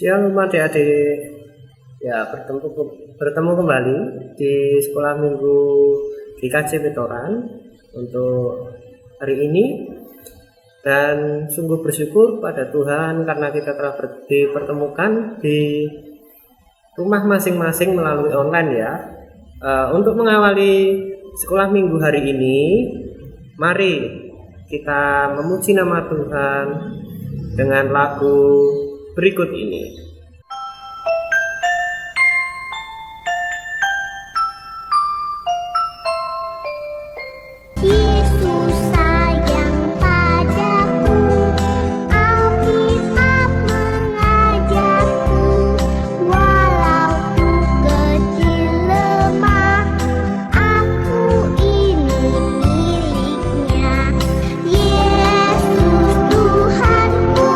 Siang adik-adik, ya bertemu kembali di sekolah minggu GKJ Petoran untuk hari ini, dan sungguh bersyukur pada Tuhan karena kita telah dipertemukan di rumah masing-masing melalui online ya. Untuk mengawali sekolah minggu hari ini, mari kita memuji nama Tuhan dengan lagu berikut ini. Yesus sayang padaku, Alkitab mengajarku, walau ku kecil lemah, aku ini miliknya. Yesus Tuhanku,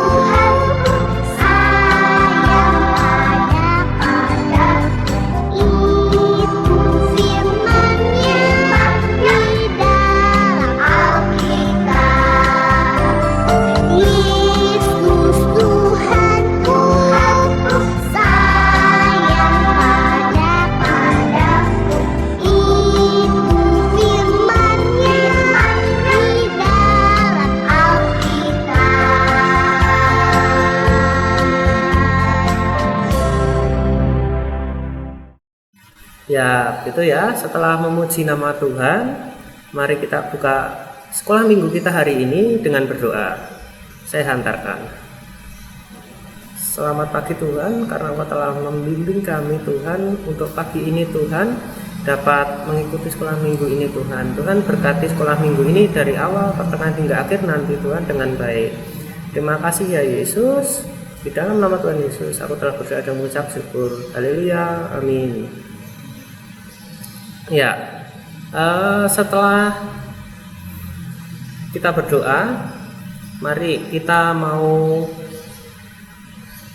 sayang padaku, itu firman-Nya di dalam Alkitab. Yesus Tuhanku, sayang padaku, itu firman-Nya di dalam Alkitab. Ya, itu ya. Setelah memuji nama Tuhan, mari kita buka sekolah minggu kita hari ini dengan berdoa. Saya hantarkan. Selamat pagi Tuhan, karena Engkau telah membimbing kami Tuhan untuk pagi ini Tuhan dapat mengikuti sekolah minggu ini Tuhan. Tuhan berkati sekolah minggu ini dari awal, pertengahan hingga akhir nanti Tuhan dengan baik. Terima kasih ya Yesus. Di dalam nama Tuhan Yesus, aku telah berdoa dan mengucap syukur. Haleluya, amin. Ya, setelah kita berdoa, mari kita mau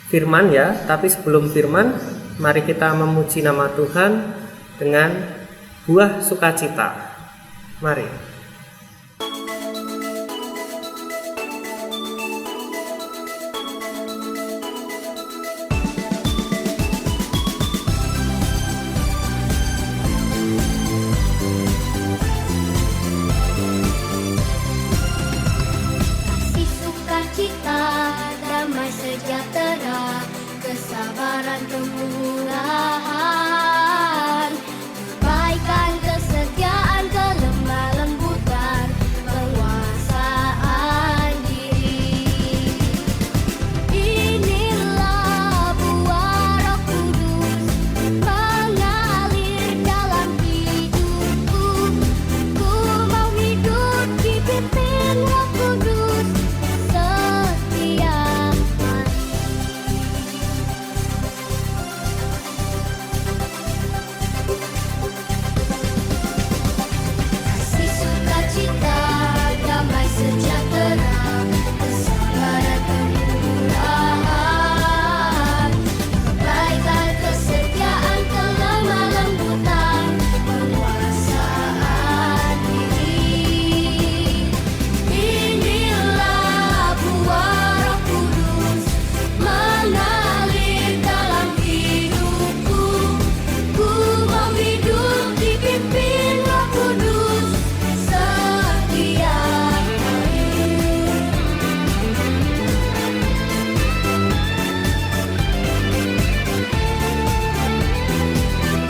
firman ya. Tapi sebelum firman, mari kita memuji nama Tuhan dengan buah sukacita. Mari. Kasih sukacita, damai sejahtera, kesabaran kemurahan, kebaikan, kesetiaan, kelemah lembutan, penguasaan diri. Inilah buah Roh Kudus mengalir dalam hidupku. Ku mau hidup dipimpin Roh Kudus setiap hari. Kasih sukacita, damai sejahtera, kesabaran kemurahan, kebaikan, kesetiaan, kelemah lembutan, penguasaan diri. Inilah buah Roh Kudus mengalir dalam hidupku. Ku mau hidup dipimpin Roh Kudus setiap hari.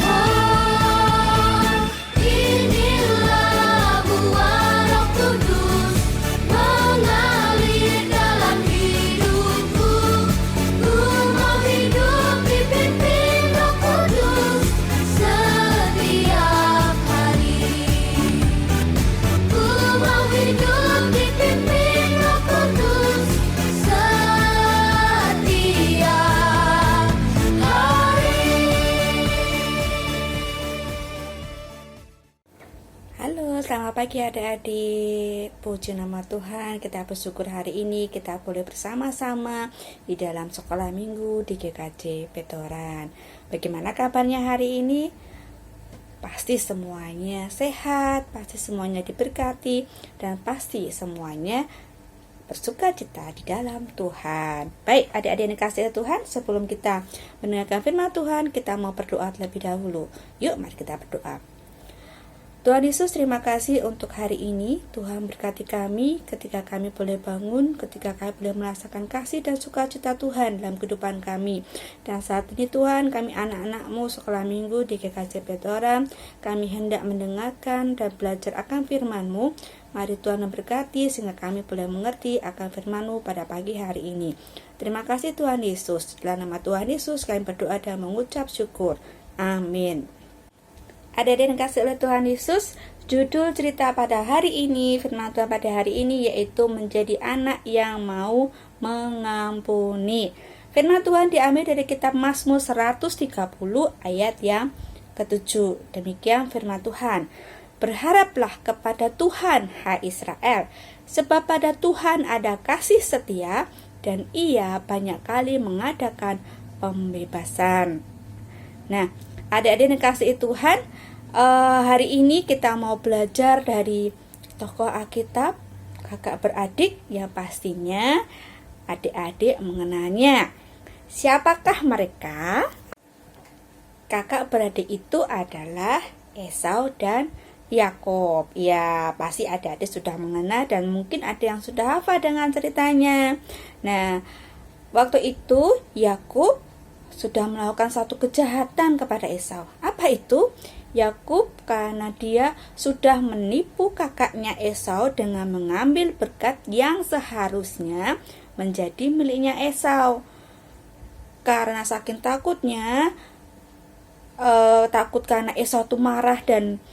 Oh, inilah buah Roh Kudus mengalir dalam hidupku. Ku mau hidup dipimpin Roh Kudus setiap hari. Ku mau hidup dipimpin Roh Kudus setiap hari. Halo, selamat pagi adik-adik. Puji nama Tuhan, kita bersyukur hari ini kita boleh bersama-sama di dalam sekolah minggu di GKJ Petoran. Bagaimana kabarnya hari ini? Pasti semuanya sehat, pasti semuanya diberkati, dan pasti semuanya bersukacita di dalam Tuhan. Baik, adik-adik yang dikasihi Tuhan, sebelum kita mendengarkan firman Tuhan, kita mau berdoa terlebih dahulu. Yuk, mari kita berdoa. Tuhan Yesus, terima kasih untuk hari ini. Tuhan berkati kami ketika kami boleh bangun, ketika kami boleh merasakan kasih dan sukacita Tuhan dalam kehidupan kami. Dan saat ini Tuhan, kami anak-anak-Mu sekolah minggu di GKJ Petoran, kami hendak mendengarkan dan belajar akan firman-Mu. Mari Tuhan memberkati sehingga kami boleh mengerti akan firman-Mu pada pagi hari ini. Terima kasih Tuhan Yesus. Dalam nama Tuhan Yesus kami berdoa dan mengucap syukur. Amin. Adik-adik yang dikasihi oleh Tuhan Yesus, judul cerita pada hari ini, firman Tuhan pada hari ini yaitu menjadi anak yang mau mengampuni. Firman Tuhan diambil dari kitab Mazmur 130 ayat yang ke-7. Demikian firman Tuhan. Berharaplah kepada Tuhan, hai Israel, sebab pada Tuhan ada kasih setia dan Ia banyak kali mengadakan pembebasan. Nah, adik-adik yang dikasihi Tuhan, hari ini kita mau belajar dari tokoh Alkitab kakak beradik yang pastinya adik-adik mengenalnya. Siapakah mereka? Kakak beradik itu adalah Esau dan Yakub. Ya, pasti adik-adik sudah mengenal dan mungkin ada yang sudah hafal dengan ceritanya. Nah, waktu itu Yakub sudah melakukan satu kejahatan kepada Esau. Apa itu? Yakub karena dia sudah menipu kakaknya Esau dengan mengambil berkat yang seharusnya menjadi miliknya Esau. Karena saking takutnya, takut karena Esau itu marah dan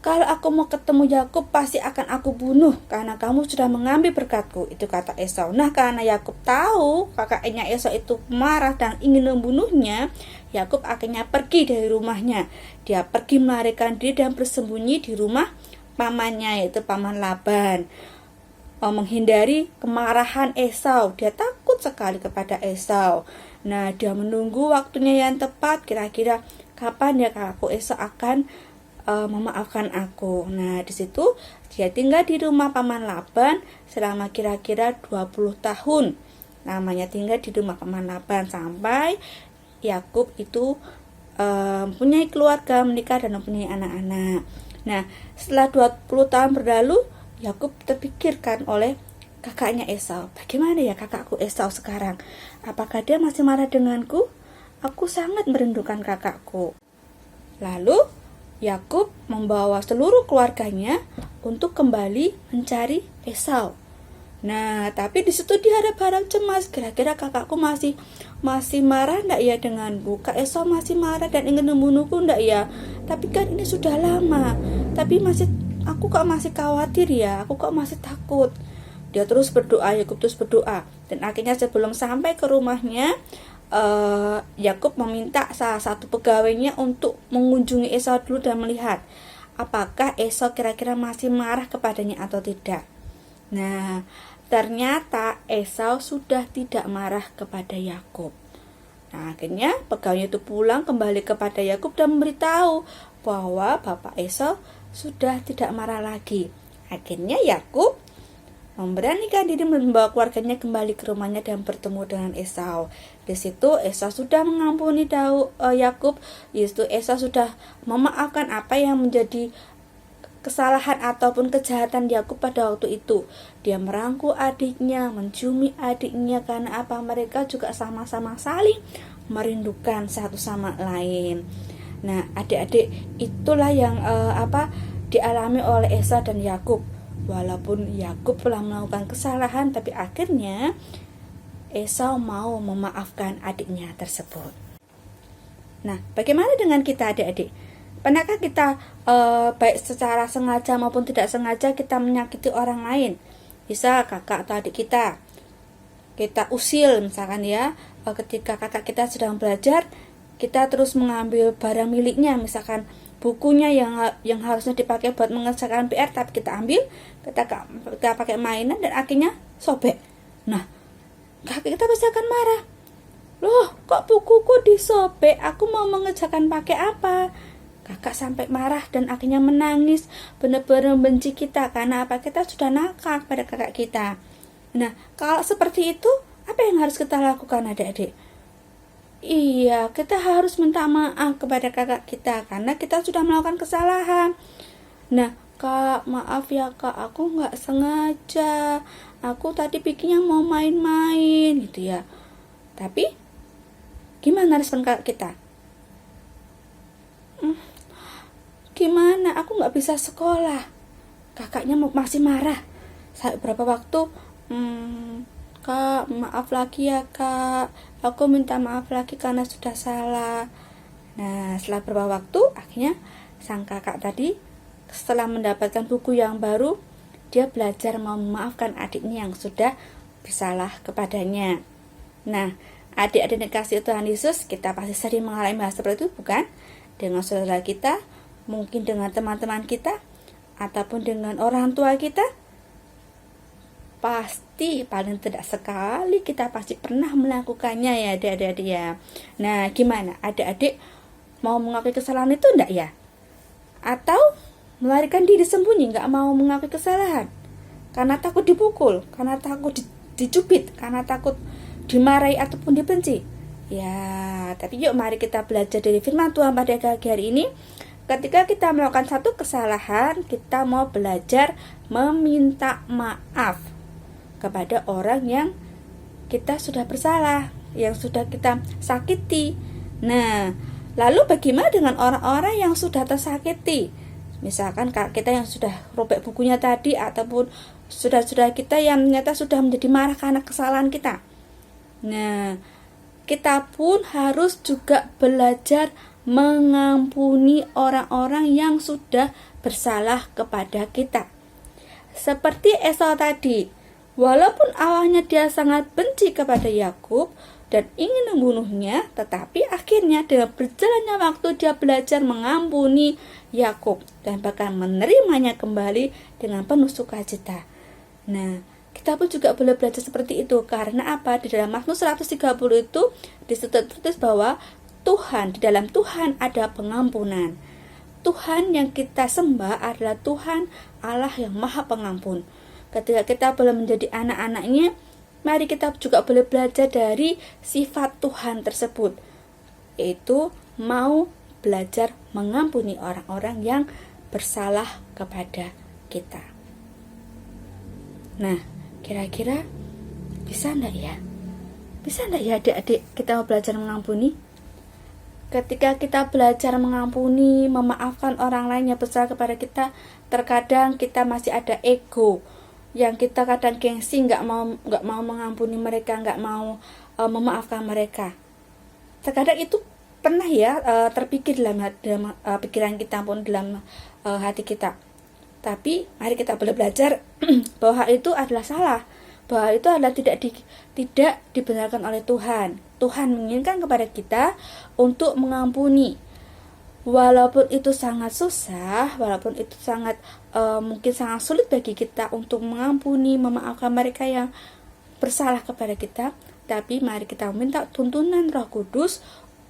kalau aku mau ketemu Yakub pasti akan aku bunuh karena kamu sudah mengambil berkatku, itu kata Esau. Nah, karena Yakub tahu kakaknya Esau itu marah dan ingin membunuhnya, Yakub akhirnya pergi dari rumahnya. Dia pergi melarikan diri dan bersembunyi di rumah pamannya, yaitu paman Laban, menghindari kemarahan Esau. Dia takut sekali kepada Esau. Nah, dia menunggu waktunya yang tepat, kira-kira kapan ya kakakku Esau akan memaafkan aku. Nah, di situ dia tinggal di rumah paman Laban selama kira-kira 20 tahun. Namanya tinggal di rumah paman Laban sampai Yakub itu mempunyai keluarga, menikah dan mempunyai anak-anak. Nah, setelah 20 tahun berlalu, Yakub terpikirkan oleh kakaknya Esau. Bagaimana ya kakakku Esau sekarang? Apakah dia masih marah denganku? Aku sangat merindukan kakakku. Lalu Yakub membawa seluruh keluarganya untuk kembali mencari Esau. Nah, tapi di situ dia harap-harap cemas. Kira-kira kakakku masih marah enggak ya denganku? Kak Esau masih marah dan ingin membunuhku enggak ya? Tapi kan ini sudah lama. Tapi aku kok masih khawatir ya? Aku kok masih takut? Dia terus berdoa, Yakub terus berdoa. Dan akhirnya sebelum sampai ke rumahnya, Yakub meminta salah satu pegawainya untuk mengunjungi Esau dulu dan melihat apakah Esau kira-kira masih marah kepadanya atau tidak. Nah, ternyata Esau sudah tidak marah kepada Yakub. Nah, akhirnya pegawainya itu pulang kembali kepada Yakub dan memberitahu bahwa bapak Esau sudah tidak marah lagi. Akhirnya Yakub memberanikan diri membawa keluarganya kembali ke rumahnya dan bertemu dengan Esau. Di situ Esau sudah mengampuni Yakub. Di situ Esau sudah memaafkan apa yang menjadi kesalahan ataupun kejahatan Yakub pada waktu itu. Dia merangkul adiknya, menciumi adiknya karena apa? Mereka juga sama-sama saling merindukan satu sama lain. Nah, adik-adik, itulah yang dialami oleh Esau dan Yakub. Walaupun Yakub telah melakukan kesalahan, tapi akhirnya Esau mau memaafkan adiknya tersebut. Nah, bagaimana dengan kita adik-adik? Pernahkah kita baik secara sengaja maupun tidak sengaja kita menyakiti orang lain? Bisa kakak atau adik kita usil misalkan ya, ketika kakak kita sedang belajar, kita terus mengambil barang miliknya, misalkan bukunya yang harusnya dipakai buat mengerjakan PR, tapi kita ambil, kita pakai mainan dan akhirnya sobek. Nah, kakak kita pasti akan marah. Loh, kok bukuku disobek? Aku mau mengerjakan pakai apa? Kakak sampai marah dan akhirnya menangis, benar-benar membenci kita karena apa? Kita sudah nakal pada kakak kita. Nah, kalau seperti itu, apa yang harus kita lakukan adik-adik? Iya, kita harus minta maaf kepada kakak kita karena kita sudah melakukan kesalahan. Nah, Kak, maaf ya Kak, aku nggak sengaja. Aku tadi pikirnya mau main-main gitu ya. Tapi, gimana respon kakak kita? Gimana? Aku nggak bisa sekolah. Kakaknya masih marah. Sampai berapa waktu? Kak, maaf lagi ya Kak. Aku minta maaf lagi karena sudah salah. Nah, setelah beberapa waktu, akhirnya sang kakak tadi setelah mendapatkan buku yang baru, dia belajar mau memaafkan adiknya yang sudah bersalah kepadanya. Nah, adik-adik dikasih Tuhan Yesus, kita pasti sering mengalami hal seperti itu, bukan? Dengan saudara kita, mungkin dengan teman-teman kita, ataupun dengan orang tua kita. Pasti paling tidak sekali kita pasti pernah melakukannya ya adik-adik ya. Nah, gimana? Adik-adik mau mengakui kesalahan itu enggak ya? Atau melarikan diri sembunyi, nggak mau mengakui kesalahan? Karena takut dipukul, karena takut dicubit, karena takut dimarahi ataupun dibenci. Ya, tapi yuk mari kita belajar dari firman Tuhan pada pagi hari ini. Ketika kita melakukan satu kesalahan, kita mau belajar meminta maaf kepada orang yang kita sudah bersalah, yang sudah kita sakiti. Nah, lalu bagaimana dengan orang-orang yang sudah tersakiti? Misalkan kita yang sudah robek bukunya tadi, ataupun saudara-saudara kita yang ternyata sudah menjadi marah karena kesalahan kita. Nah, kita pun harus juga belajar mengampuni orang-orang yang sudah bersalah kepada kita. Seperti Esau tadi, walaupun awalnya dia sangat benci kepada Yakub dan ingin membunuhnya, tetapi akhirnya dengan berjalannya waktu dia belajar mengampuni Yakub dan bahkan menerimanya kembali dengan penuh sukacita. Nah, kita pun juga boleh belajar seperti itu. Karena apa? Di dalam Mazmur 130 itu ditulis bahwa Tuhan, di dalam Tuhan ada pengampunan. Tuhan yang kita sembah adalah Tuhan Allah yang Maha Pengampun. Ketika kita boleh menjadi anak-anaknya, mari kita juga boleh belajar dari sifat Tuhan tersebut, yaitu mau belajar mengampuni orang-orang yang bersalah kepada kita. Nah, kira-kira bisa enggak ya? Bisa enggak ya adik-adik kita mau belajar mengampuni? Ketika kita belajar mengampuni, memaafkan orang lain yang bersalah kepada kita, terkadang kita masih ada ego, yang kita kadang gengsi, nggak mau mengampuni mereka, nggak mau memaafkan mereka. Terkadang itu pernah ya terpikir dalam pikiran kita pun dalam hati kita. Tapi mari kita boleh belajar bahwa hal itu adalah salah, bahwa itu adalah tidak dibenarkan oleh Tuhan. Tuhan menginginkan kepada kita untuk mengampuni. Walaupun itu sangat susah, walaupun itu sangat mungkin sangat sulit bagi kita untuk mengampuni, memaafkan mereka yang bersalah kepada kita, tapi mari kita meminta tuntunan Roh Kudus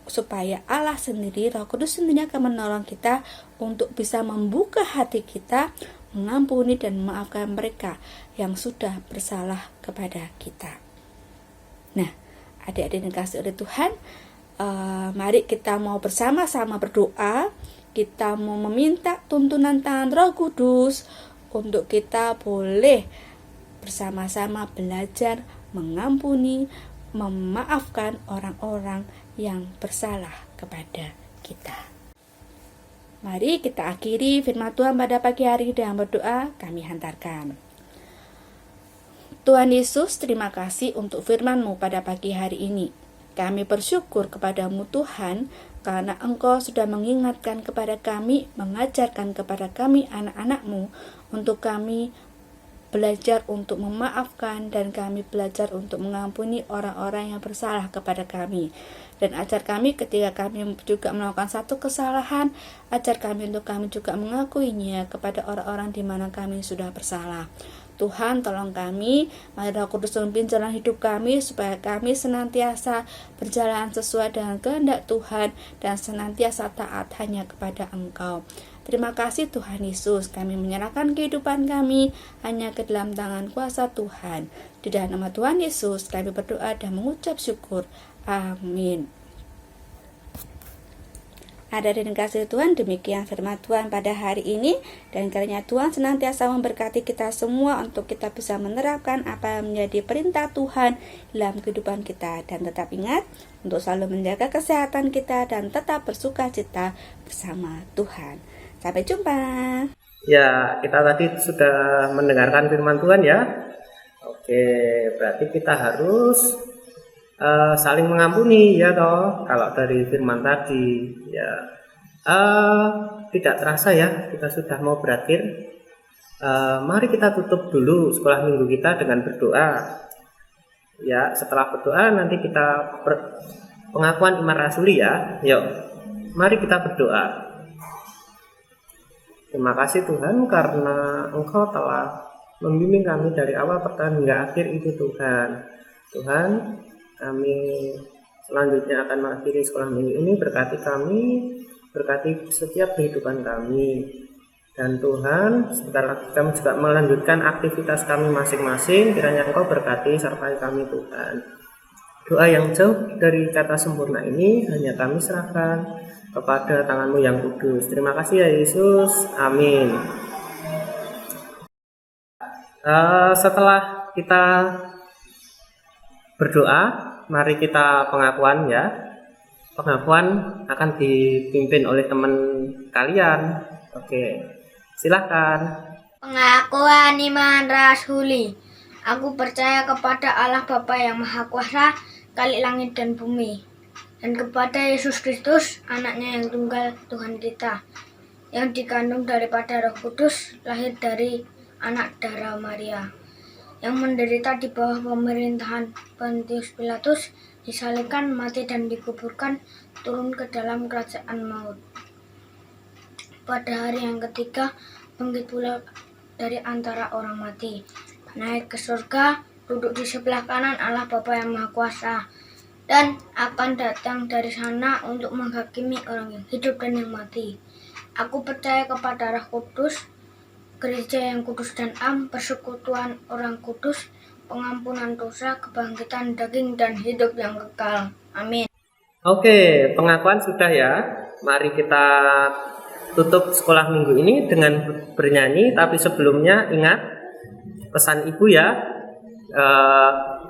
supaya Allah sendiri, Roh Kudus sendiri akan menolong kita untuk bisa membuka hati kita, mengampuni dan memaafkan mereka yang sudah bersalah kepada kita. Nah, adik-adik yang dikasihi oleh Tuhan, mari kita mau bersama-sama berdoa. Kita mau meminta tuntunan tangan Roh Kudus untuk kita boleh bersama-sama belajar mengampuni, memaafkan orang-orang yang bersalah kepada kita. Mari kita akhiri firman Tuhan pada pagi hari dengan berdoa. Kami hantarkan. Tuhan Yesus, terima kasih untuk firman-Mu pada pagi hari ini. Kami bersyukur kepadamu Tuhan, karena Engkau sudah mengingatkan kepada kami, mengajarkan kepada kami anak-anak-Mu, untuk kami belajar untuk memaafkan dan kami belajar untuk mengampuni orang-orang yang bersalah kepada kami. Dan ajar kami ketika kami juga melakukan satu kesalahan, ajar kami untuk kami juga mengakuinya kepada orang-orang di mana kami sudah bersalah. Tuhan tolong kami, mari Roh Kudus memimpin jalan hidup kami supaya kami senantiasa berjalan sesuai dengan kehendak Tuhan dan senantiasa taat hanya kepada Engkau. Terima kasih Tuhan Yesus, kami menyerahkan kehidupan kami hanya ke dalam tangan kuasa Tuhan. Di dalam nama Tuhan Yesus kami berdoa dan mengucap syukur. Amin. Hadirin kasih Tuhan, demikian firman Tuhan pada hari ini, dan kiranya Tuhan senantiasa memberkati kita semua untuk kita bisa menerapkan apa yang menjadi perintah Tuhan dalam kehidupan kita, dan tetap ingat untuk selalu menjaga kesehatan kita dan tetap bersukacita bersama Tuhan. Sampai jumpa. Ya, kita tadi sudah mendengarkan firman Tuhan ya. Oke, berarti kita harus saling mengampuni ya toh. Kalau dari firman tadi ya tidak terasa ya kita sudah mau berakhir. Mari kita tutup dulu sekolah minggu kita dengan berdoa. Ya, setelah berdoa nanti kita pengakuan iman rasuli ya. Yuk, mari kita berdoa. Terima kasih Tuhan karena Engkau telah membimbing kami dari awal pertengahan hingga akhir itu Tuhan. Tuhan, kami selanjutnya akan mengakhiri sekolah minggu ini. Berkati kami, berkati setiap kehidupan kami. Dan Tuhan, sebentar lagi kami juga melanjutkan aktivitas kami masing-masing. Kiranya Engkau berkati sertai kami Tuhan. Doa yang jauh dari kata sempurna ini hanya kami serahkan kepada tangan-Mu yang kudus. Terima kasih ya Yesus. Amin. Setelah kita berdoa, mari kita pengakuan ya. Pengakuan akan dipimpin oleh teman kalian. Oke, silakan. Pengakuan iman rasuli. Aku percaya kepada Allah Bapa yang Maha Kuasa, Khalik langit dan bumi, dan kepada Yesus Kristus, anaknya yang tunggal Tuhan kita, yang dikandung daripada Roh Kudus, lahir dari anak darah Maria, yang menderita di bawah pemerintahan Pontius Pilatus, disalibkan, mati dan dikuburkan, turun ke dalam kerajaan maut. Pada hari yang ketiga, bangkit pula dari antara orang mati, naik ke surga, duduk di sebelah kanan Allah Bapa yang Maha Kuasa, dan akan datang dari sana untuk menghakimi orang yang hidup dan yang mati. Aku percaya kepada Roh Kudus, gereja yang kudus dan am, persekutuan orang kudus, pengampunan dosa, kebangkitan daging, dan hidup yang kekal. Amin. Oke, pengakuan sudah ya. Mari kita tutup sekolah minggu ini dengan bernyanyi. Tapi sebelumnya ingat pesan ibu ya,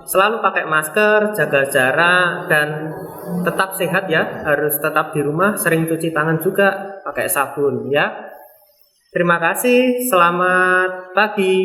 selalu pakai masker, jaga jarak, dan tetap sehat ya. Harus tetap di rumah, sering cuci tangan juga pakai sabun ya. Terima kasih, selamat pagi.